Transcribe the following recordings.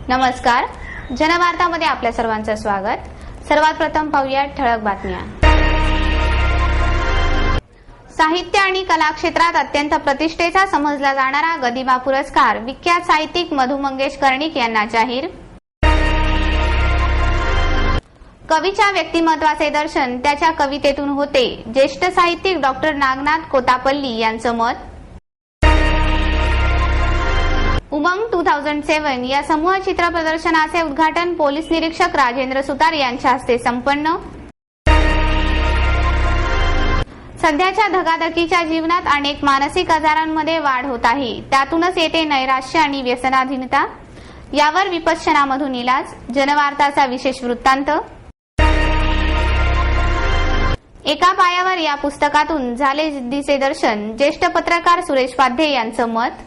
नमस्कार, जनवार्तामध्ये आपल्या सर्वांचं स्वागत। सर्वात प्रथम पाहूया ठळक बातम्या। साहित्य आणि कला क्षेत्रात अत्यंत प्रतिष्ठेचा समजला जाणारा गदिमा पुरस्कार विख्यात साहित्यिक मधु मंगेश कर्णिक यांना जाहीर। कवीच्या व्यक्तिमत्वाचे दर्शन त्याच्या कवितेतून होते, ज्येष्ठ साहित्यिक डॉक्टर नागनाथ कोतापल्ली यांचं मत। उमंग 2007 या समूह चित्र प्रदर्शनाचे उद्घाटन पोलीस निरीक्षक राजेंद्र सुतार यांच्या हस्ते संपन्न। सध्याच्या धकाधकीच्या जीवनात अनेक मानसिक आजारांमध्ये वाढ होत आहे, त्यातूनच येते नैराश्य आणि व्यसनाधीनता। यावर विपश्यनामधून इलाज। जनवार्ताचा विशेष वृत्तांत। एका पायावर या पुस्तकातून झाले जिद्दीचे दर्शन, ज्येष्ठ पत्रकार सुरेश पाध्ये यांचं मत।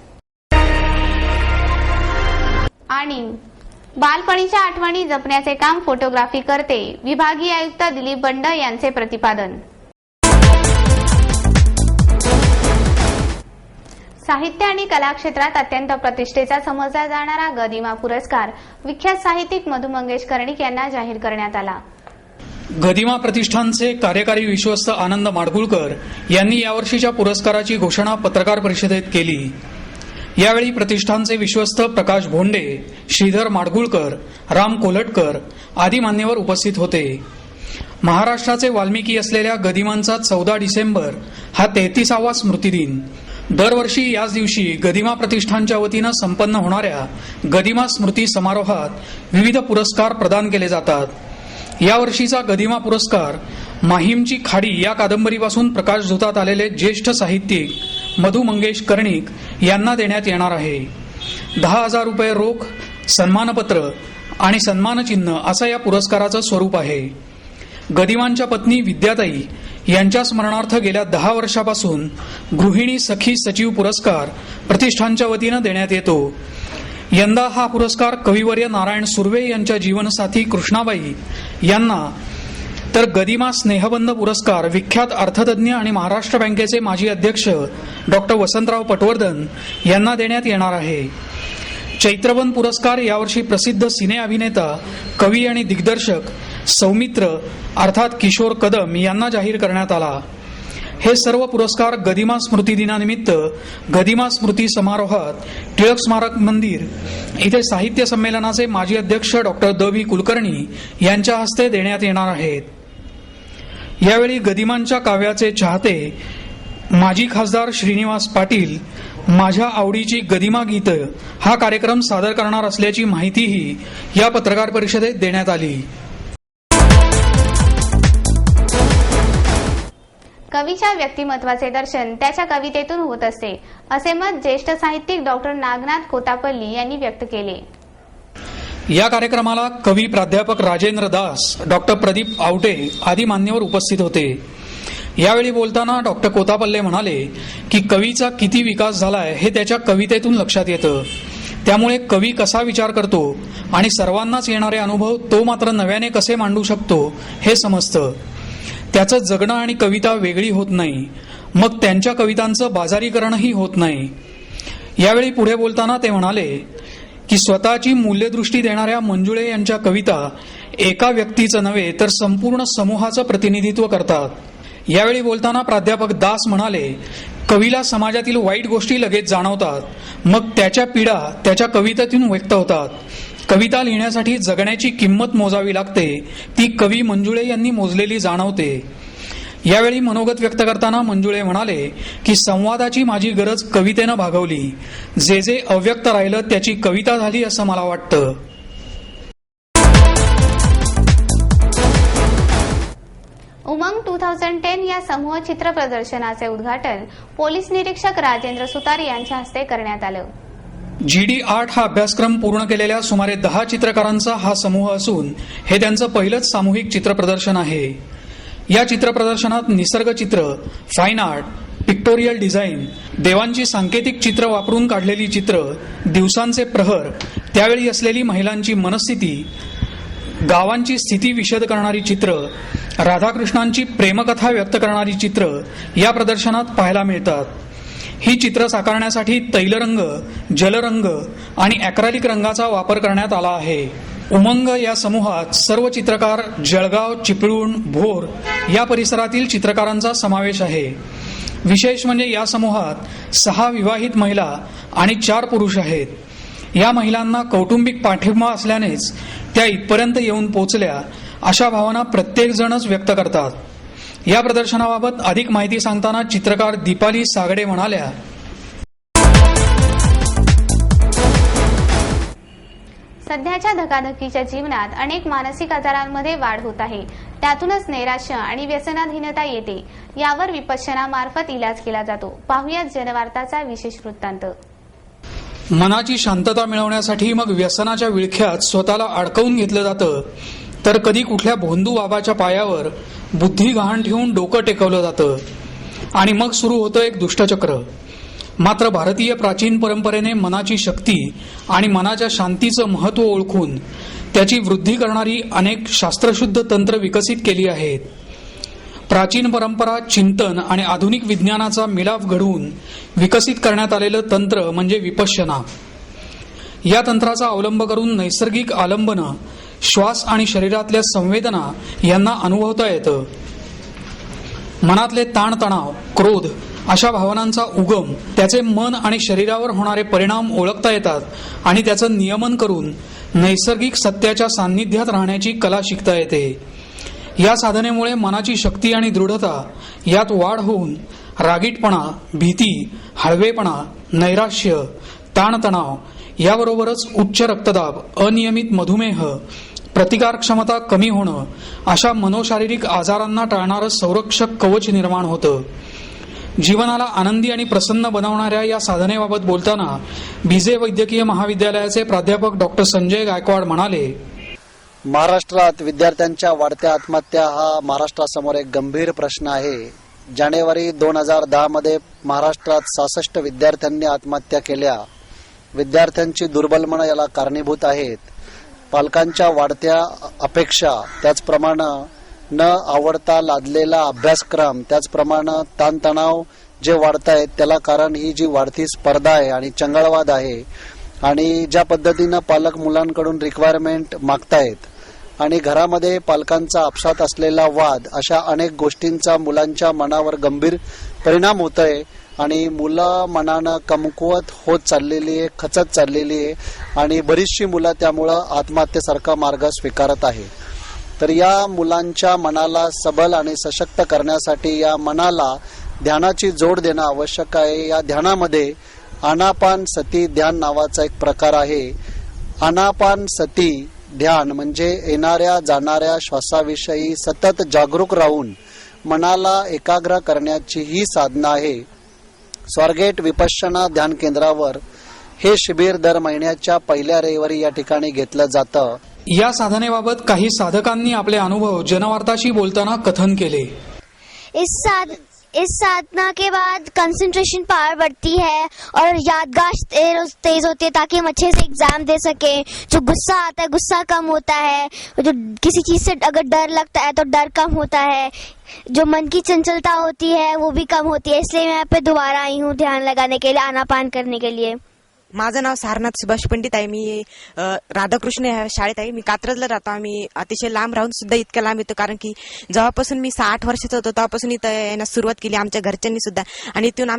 आणि बालपणीच्या आठवणी जपण्याचे काम फोटोग्राफी करते, विभागीय आयुक्त दिलीप बंड यांचे प्रतिपादन। साहित्य आणि कला क्षेत्रात अत्यंत प्रतिष्ठेचा समजला जाणारा गदिमा पुरस्कार विख्यात साहित्यिक मधु मंगेश कर्णिक यांना जाहीर करण्यात आला। गदिमा प्रतिष्ठानचे कार्यकारी विश्वस्त आनंद माडगुळकर यांनी यावर्षीच्या पुरस्काराची घोषणा पत्रकार परिषदेत केली। यावेळी प्रतिष्ठानचे विश्वस्त प्रकाश भोंडे, श्रीधर माडगुळकर, राम कोल्हटकर आदी मान्यवर उपस्थित होते। महाराष्ट्राचे वाल्मिकी असलेल्या गदिमांचा 14 डिसेंबर हा 33वा स्मृतिदिन। दरवर्षी याच दिवशी गदिमा प्रतिष्ठानच्या वतीनं संपन्न होणाऱ्या गदिमा स्मृती समारोहात विविध पुरस्कार प्रदान केले जातात। यावर्षीचा गदिमा पुरस्कार माहीमची खाडी या कादंबरीपासून प्रकाशझोतात आलेले ज्येष्ठ साहित्यिक मधु मंगेश कर्णिक यांना देण्यात येणार आहे। 10,000 रुपये रोख, सन्मानपत्र आणि सन्मानचिन्ह असं या पुरस्काराचं स्वरूप आहे। गदिमांच्या पत्नी विद्याताई यांच्या स्मरणार्थ गेल्या 10 वर्षापासून गृहिणी सखी सचिव पुरस्कार प्रतिष्ठानच्या वतीनं देण्यात येतो। यंदा हा पुरस्कार कविवर्य नारायण सुर्वे यांच्या जीवनसाथी कृष्णाबाई यांना, तर गदिमा स्नेहबंध पुरस्कार विख्यात अर्थतज्ञ आणि महाराष्ट्र बँकेचे माजी अध्यक्ष डॉक्टर वसंतराव पटवर्धन यांना देण्यात येणार आहे। चैत्रबन पुरस्कार यावर्षी प्रसिद्ध सिने अभिनेता, कवी आणि दिग्दर्शक सौमित्र अर्थात किशोर कदम यांना जाहीर करण्यात आला। हे सर्व पुरस्कार गदिमा स्मृती दिनानिमित्त गदिमा स्मृती समारोहात टिळक स्मारक मंदिर इथे साहित्य संमेलनाचे माजी अध्यक्ष डॉक्टर द.व्ही. कुलकर्णी यांच्या हस्ते देण्यात येणार आहेत। यावेळी गदिमांच्या काव्याचे चाहते माजी खासदार श्रीनिवास पाटील माझ्या आवडीची गदिमा गीत हा कार्यक्रम सादर करणार असल्याची माहितीही या पत्रकार परिषदेत देण्यात आली। कवीच्या व्यक्तिमत्वाचे दर्शन त्याच्या कवितेतून होत असते, असे मत ज्येष्ठ साहित्यिक डॉक्टर नागनाथ कोतापल्ली यांनी व्यक्त केले। या कार्यक्रमाला कवी प्राध्यापक राजेंद्र दास, डॉक्टर प्रदीप आवटे आदी मान्यवर उपस्थित होते। यावेळी बोलताना डॉक्टर कोतापल्ले म्हणाले की कवीचा किती विकास झालाय हे त्याच्या कवितेतून लक्षात येतं। त्यामुळे कवी कसा विचार करतो आणि सर्वांनाच येणारे अनुभव तो मात्र नव्याने कसे मांडू शकतो हे समजतं। त्याचं जगणं आणि कविता वेगळी होत नाही, मग त्यांच्या कवितांचं बाजारीकरणही होत नाही। यावेळी पुढे बोलताना ते म्हणाले की स्वतःची मूल्यदृष्टी देणाऱ्या मंजुळे यांच्या कविता एका व्यक्तीचं नव्हे तर संपूर्ण समूहाचं प्रतिनिधित्व करतात। यावेळी बोलताना प्राध्यापक दास म्हणाले, कवीला समाजातील वाईट गोष्टी लगेच जाणवतात, मग त्याच्या पीडा त्याच्या कवितेतून व्यक्त होतात। कविता लिहिण्यासाठी जगण्याची किंमत मोजावी लागते, ती कवी मंजुळे यांनी मोजलेली जाणवते। यावेळी मनोगत व्यक्त करताना मंजुळे म्हणाले की संवादाची माझी गरज कवितेनं भागवली, जे जे अव्यक्त राहिलं त्याची कविता झाली असं मला वाटतं। उमंग 2010 या समूह चित्र प्रदर्शनाचे उद्घाटन पोलीस निरीक्षक राजेंद्र सुतार यांच्या हस्ते करण्यात आलं। GD 8 हा अभ्यासक्रम पूर्ण केलेल्या सुमारे 10 चित्रकारांचा हा समूह असून हे त्यांचं पहिलंच सामूहिक चित्र प्रदर्शन आहे। या चित्र प्रदर्शनात निसर्ग चित्र, फाईन आर्ट, पिक्टोरियल डिझाईन, देवांची सांकेतिक चित्र वापरून काढलेली चित्र, दिवसांचे प्रहर, त्यावेळी असलेली महिलांची मनस्थिती, गावांची स्थिती विशद करणारी चित्र, राधाकृष्णांची प्रेमकथा व्यक्त करणारी चित्र या प्रदर्शनात पाहायला मिळतात। ही चित्र साकारण्यासाठी तैलरंग, जलरंग आणि ॲक्रेलिक रंगाचा वापर करण्यात आला आहे. उमंग या समूहात सर्व चित्रकार जळगाव, चिपळूण, भोर या परिसरातील चित्रकारांचा समावेश आहे. विशेष म्हणजे या समूहात 6 विवाहित महिला आणि 4 पुरुष आहेत. या महिलांना कौटुंबिक पाठिंबा असल्यानेच त्या इथपर्यंत येऊन पोचल्या अशा भावना प्रत्येक जणच व्यक्त करतात. या प्रदर्शनाबाबत अधिक माहिती सांगताना चित्रकार दीपाली सागडे म्हणाल्या, सध्याच्या धकाधकीच्या जीवनात अनेक मानसिक आजारांमध्ये वाढ होत आहे. त्यातूनच नैराश्य आणि व्यसनाधीनता येते. यावर विपश्यना मार्फत इलाज केला जातो. पाहुयात जनवार्ताचा विशेष वृत्तांत. मनाची शांतता मिळवण्यासाठी मग व्यसनाच्या विळख्यात स्वतःला अडकवून घेतलं जातं, तर कधी कुठल्या भोंदू बाबाच्या पायावर बुद्धी गहाण ठेवून डोकं टेकवलं जातं आणि मग सुरू होतं एक दुष्टचक्र. मात्र भारतीय प्राचीन परंपरेने मनाची शक्ती आणि मनाच्या शांतीचं महत्त्व ओळखून त्याची वृद्धी करणारी अनेक शास्त्रशुद्ध तंत्र विकसित केली आहेत. प्राचीन परंपरा, चिंतन आणि आधुनिक विज्ञानाचा मिलाफ घडवून विकसित करण्यात आलेलं तंत्र म्हणजे विपश्यना. या तंत्राचा अवलंब करून नैसर्गिक आलंबनं, श्वास आणि शरीरातल्या संवेदना यांना अनुभवता येतं. मनातले ताणतणाव, क्रोध अशा भावनांचा उगम, त्याचे मन आणि शरीरावर होणारे परिणाम ओळखता येतात आणि त्याचं नियमन करून नैसर्गिक सत्याच्या सान्निध्यात राहण्याची कला शिकता येते. या साधनेमुळे मनाची शक्ती आणि दृढता यात वाढ होऊन रागीटपणा, भीती, हळवेपणा, नैराश्य, ताणतणाव याबरोबरच उच्च रक्तदाब, अनियमित मधुमेह, प्रतिकार क्षमता कमी होणं अशा मनोशारीरिक आजारांना टाळणारं संरक्षक कवच निर्माण होतं. जीवनाला आनंदी आणि प्रसन्न बनवणाऱ्या या साधनेबाबत बोलताना भिजे वैद्यकीय महाविद्यालयाचे प्राध्यापक डॉक्टर संजय गायकवाड म्हणाले, महाराष्ट्रात विद्यार्थ्यांच्या वाढत्या आत्महत्या हा महाराष्ट्रासमोर एक गंभीर प्रश्न आहे. जानेवारी 2010 मध्ये महाराष्ट्रात 66 विद्यार्थ्यांनी आत्महत्या केल्या. विद्यार्थ्यांची दुर्बल मनं याला कारणीभूत आहेत. पालकांच्या वाढत्या अपेक्षा, त्याचप्रमाणे न आवडता लादलेला अभ्यासक्रम, त्याचप्रमाणे ताणतणाव जे वाढत आहेत त्याला कारण ही जी वाढती स्पर्धा आहे आणि चंगळवाद आहे. आणि ज्या पद्धतीनं पालक मुलांकडून रिक्वायरमेंट मागतायत आणि घरामध्ये पालकांचा आपसात असलेला वाद, अशा अनेक गोष्टींचा मुलांच्या मनावर गंभीर परिणाम होत आहे आणि मुलं मनानं कमकुवत होत चाललेली आहे, खचत चाललेली आहे आणि बरीचशी मुलं त्यामुळं आत्महत्येसारखा मार्ग स्वीकारत आहे. तर या मुलांच्या मनाला सबल आणि सशक्त करण्यासाठी या मनाला ध्यानाची जोड देणं आवश्यक आहे. या ध्यानामध्ये आनापान सती ध्यान नावाचा एक प्रकार आहे. आनापान सती ध्यान म्हणजे येणाऱ्या जाणाऱ्या श्वासाविषयी सतत जागरूक राहून मनाला एकाग्र करण्याची ही साधना आहे. स्वारगेट विपश्यना ध्यान केंद्रावर हे शिबिर दर महिन्याच्या पहिल्या रविवारी या ठिकाणी घेतलं जातं. या साधनेबाबत काही साधकांनी आपले अनुभव जनवार्ताशी बोलताना कथन केले. इस साधना के बाद कंसंट्रेशन पावर बढ़ती है और याददाश्त तेज होती है ताकि हम अच्छे से एग्जाम दे सके. जो गुस्सा आता है गुस्सा कम होता है. जो किसी चीज से अगर डर लगता है तो डर कम होता है. जो मन की चंचलता होती है वो भी कम होती है. इसलिए मैं यहाँ पे दोबारा आई हूँ ध्यान लगाने के लिए, आनापान करने के लिए. माझं नाव सारनाथ सुभाष पंडित आहे. मी राधाकृष्ण या शाळेत आहे. मी कात्रजला राहतो. आम्ही अतिशय लांब राहून सुद्धा इतक्या लांब येतो कारण की जेव्हापासून मी 6-8 वर्षाचा होतो तेव्हापासून इथं येण्यास सुरुवात केली आमच्या घरच्यांनी सुद्धा. आणि इथून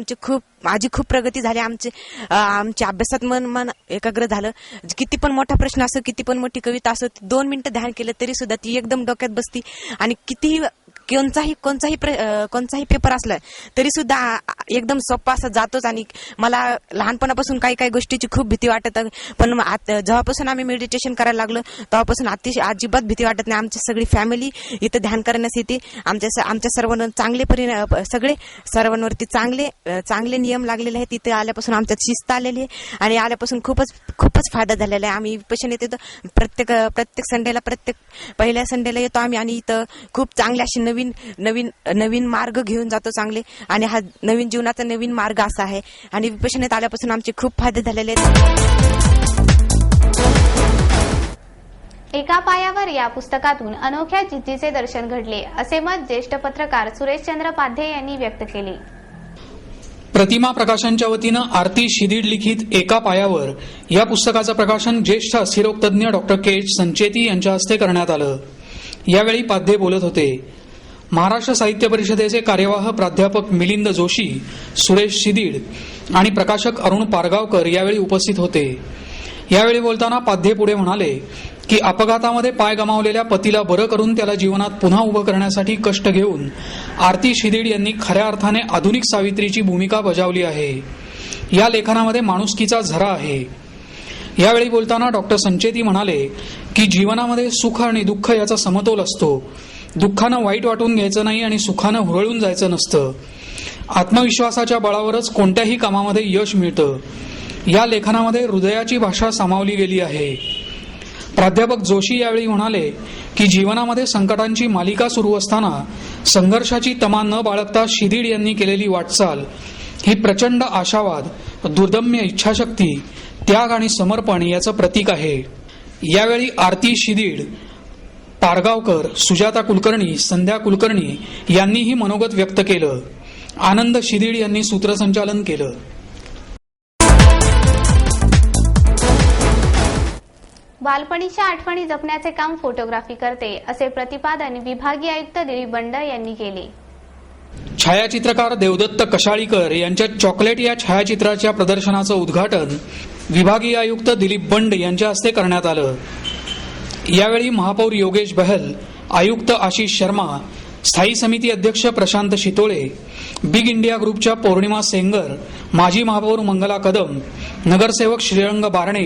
माझी खूप प्रगती झाली. आमच्या अभ्यासात मन एकाग्र झालं. किती पण मोठा प्रश्न असो, किती पण मोठी कविता असो, 2 मिनिटं ध्यान केलं तरी सुद्धा ती एकदम डोक्यात बसती. आणि कितीही कोणताही पेपर असला तरी सुद्धा एकदम सोपा असा जातोच. आणि मला लहानपणापासून काही गोष्टीची खूप भीती वाटत, पण जेव्हापासून आम्ही मेडिटेशन करायला लागलो तेव्हापासून अजिबात भीती वाटत नाही. आमची सगळी फॅमिली इथं ध्यान करण्यास येते. आमच्या सर्वांना सर्वांवरती चांगले नियम लागलेले आहेत. इथे आल्यापासून आमच्यात शिस्त आलेली आहे आणि आल्यापासून खूपच फायदा झालेला आहे. आम्ही विपश्यना येतो प्रत्येक संडेला, प्रत्येक पहिल्या संडेला येतो आम्ही आणि इथं खूप चांगले असे नवीन मार्ग घेऊन जातो चांगले. आणि हा नवीन जीवनाचा नवीन मार्ग असा आहे. आणि विपश्यनेत आल्यापासून आमचे खूप फायदे झालेले आहेत. एका पायावर या पुस्तकातून अनोख्या जिद्दीचे दर्शन घडले, असे मत ज्येष्ठ पत्रकार सुरेशचंद्र पाध्ये यांनी व्यक्त केले. प्रतिमा प्रकाशनच्या वतीनं आरती शिदीड लिखित एका पायावर या पुस्तकाचं प्रकाशन ज्येष्ठ अस्थिरोग तज्ज्ञ डॉक्टर के एच संचेती यांच्या हस्ते करण्यात आलं. यावेळी पाध्ये बोलत होते. महाराष्ट्र साहित्य परिषदेचे कार्यवाह प्राध्यापक मिलिंद जोशी, सुरेश शिदीड आणि प्रकाशक अरुण पारगावकर यावेळी उपस्थित होते. यावेळी बोलताना पाध्ये पुढे म्हणाले की अपघातामध्ये पाय गमावलेल्या पतीला बरं करून त्याला जीवनात पुन्हा उभं करण्यासाठी कष्ट घेऊन आरती शिदीड यांनी खऱ्या अर्थाने आधुनिक सावित्रीची भूमिका बजावली आहे. या लेखनामध्ये माणुसकीचा झरा आहे. यावेळी बोलताना डॉक्टर संचेती म्हणाले की जीवनामध्ये सुख आणि दुःख याचा समतोल असतो. दुःखानं वाईट वाटून घ्यायचं नाही आणि सुखानं हुरळून जायचं नसतं. आत्मविश्वासाच्या बळावरच कोणत्याही कामामध्ये यश मिळतं. या लेखनामध्ये हृदयाची भाषा सामावली गेली आहे. प्राध्यापक जोशी यावेळी म्हणाले की जीवनामध्ये संकटांची मालिका सुरू असताना संघर्षाची तमा न बाळगता शिदीड यांनी केलेली वाटचाल ही प्रचंड आशावाद, दुर्दम्य इच्छाशक्ती, त्याग आणि समर्पण याचं प्रतीक आहे. यावेळी आरती शिदीड, पारगावकर, सुजाता कुलकर्णी, संध्या कुलकर्णी यांनीही मनोगत व्यक्त केलं. आनंद शिदीड यांनी सूत्रसंचालन केलं. बालपणीच्या आठवणी जपण्याचे काम फोटोग्राफी करते, असे प्रतिपादन विभागीय आयुक्त दिलीप बंड यांनी केले. छायाचित्रकार देवदत्त कशाळीकर यांच्या चॉकलेट या छायाचित्राच्या प्रदर्शनाचं उद्घाटन विभागीय आयुक्त दिलीप बंड यांच्या हस्ते करण्यात आलं. यावेळी महापौर योगेश बहल, आयुक्त आशिष शर्मा, स्थायी समिती अध्यक्ष प्रशांत शितोळे, बिग इंडिया ग्रुपच्या पौर्णिमा सेंगर, माजी महापौर मंगला कदम, नगरसेवक श्रीरंग बारणे,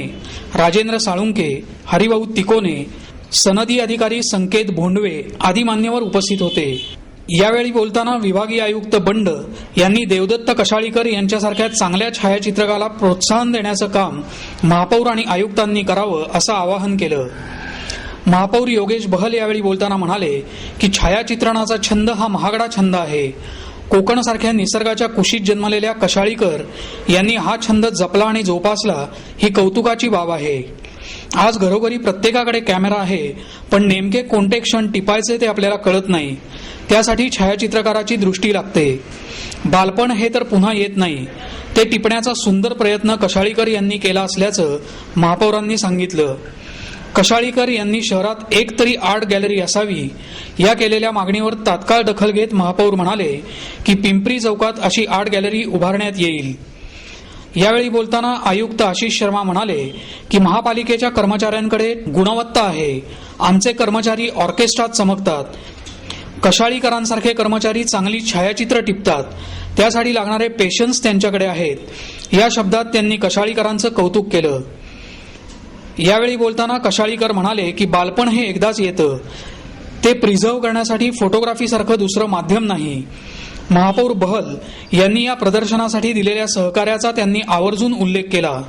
राजेंद्र साळुंके, हरिभाऊ तिकोने, सनदी अधिकारी संकेत भोंडवे आदी मान्यवर उपस्थित होते. यावेळी बोलताना विभागीय आयुक्त बंड यांनी देवदत्त कशाळीकर यांच्यासारख्या चांगल्या छायाचित्रकाला प्रोत्साहन देण्याचं काम महापौर आणि आयुक्तांनी करावं असं आवाहन केलं. महापौर योगेश बहल यावेळी बोलताना म्हणाले की छायाचित्रणाचा छंद हा महागडा छंद आहे. कोकणसारख्या निसर्गाच्या कुशीत जन्मलेल्या कशाळीकर यांनी हा छंद जपला आणि जोपासला ही कौतुकाची बाब आहे. आज घरोघरी प्रत्येकाकडे कॅमेरा आहे, पण नेमके कोणते क्षण टिपायचे ते आपल्याला कळत नाही. त्यासाठी छायाचित्रकाराची दृष्टी लागते. बालपण हे तर पुन्हा येत नाही, ते टिपण्याचा सुंदर प्रयत्न कशाळीकर यांनी केला असल्याचं महापौरांनी सांगितलं. कशाळीकर यांनी शहरात एक तरी आर्ट गॅलरी असावी या केलेल्या मागणीवर तात्काळ दखल घेत महापौर म्हणाले की पिंपरी चौकात अशी आर्ट गॅलरी उभारण्यात येईल. यावेळी बोलताना आयुक्त आशिष शर्मा म्हणाले की महापालिकेच्या कर्मचाऱ्यांकडे गुणवत्ता आहे. आमचे कर्मचारी ऑर्केस्ट्रात चमकतात. कशाळीकरांसारखे कर्मचारी चांगली छायाचित्र टिपतात. त्यासाठी लागणारे पेशन्स त्यांच्याकडे आहेत. या शब्दात त्यांनी कशाळीकरांचं कौतुक केलं. यावेळी बोलताना कशाळीकर म्हणाले की बालपण हे एकदाच येतं. ते प्रिझर्व्ह करण्यासाठी फोटोग्राफीसारखं दुसरं माध्यम नाही. महापौर बहल यांनी या प्रदर्शनासाठी दिलेल्या सहकार्याचा त्यांनी आवर्जून उल्लेख केला.